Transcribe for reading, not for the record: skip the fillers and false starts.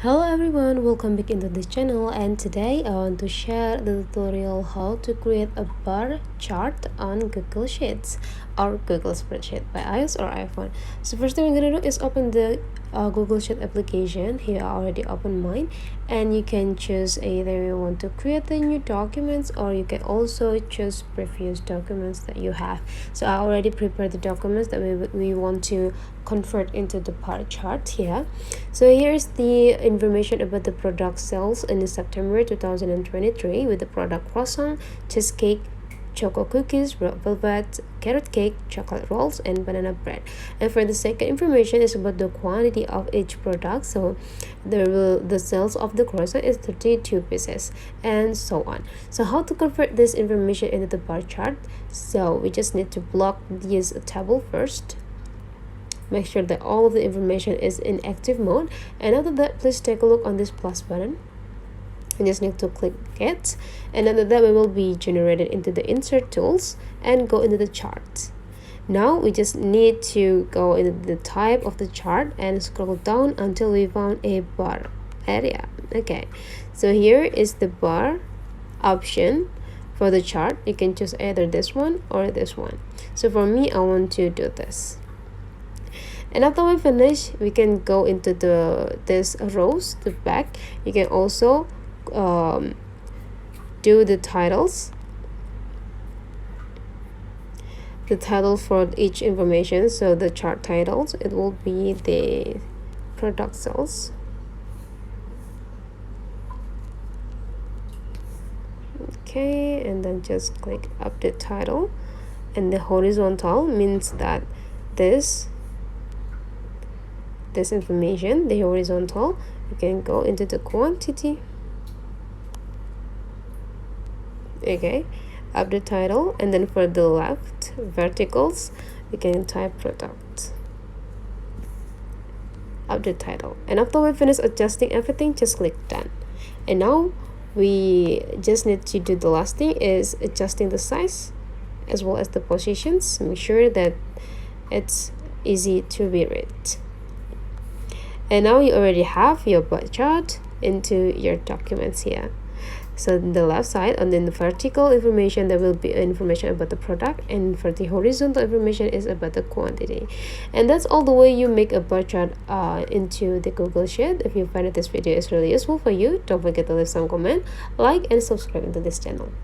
Hello everyone, welcome back into this channel, and today I want to share the tutorial how to create a bar chart on Google Sheets or Google Spreadsheet by iOS or iPhone. So first thing we're gonna do is open the Google Sheet application. Here I already opened mine, and you can choose either you want to create the new documents or you can also choose previous documents that you have. So I already prepared the documents that we want to convert into the bar chart here. So here's the information about the product sales in September 2023 with the product croissant, cheesecake, choco cookies, red velvet, carrot cake, chocolate rolls, and banana bread. And for the second information is about the quantity of each product. So the sales of the croissant is 32 pieces, and so on. So how to convert this information into the bar chart? So we just need to block this table first. Make sure that all of the information is in active mode, and after that please take a look on this plus button. You just need to click it, and after that we will be generated into the insert tools and go into the chart. Now we just need to go into the type of the chart and scroll down until we found a bar area. Okay, so here is the bar option for the chart. You can choose either this one or this one. So for me, I want to do this. And after we finish, we can go into this rows, the back. You can also do the titles, the title for each information. So the chart titles, it will be the product sales. Okay, and then just click update title, and the horizontal means that this information, the horizontal, you can go into the quantity. Okay, update title, and then for the left verticals you can type product, update title, and after we finish adjusting everything, just click done. And now we just need to do the last thing, is adjusting the size as well as the positions. Make sure that it's easy to be read. And now you already have your bar chart into your documents here. So on the left side, and then the vertical information, there will be information about the product, and for the horizontal information is about the quantity. And that's all the way you make a bar chart into the Google Sheet. If you find that this video is really useful for you, don't forget to leave some comment, like, and subscribe to this channel.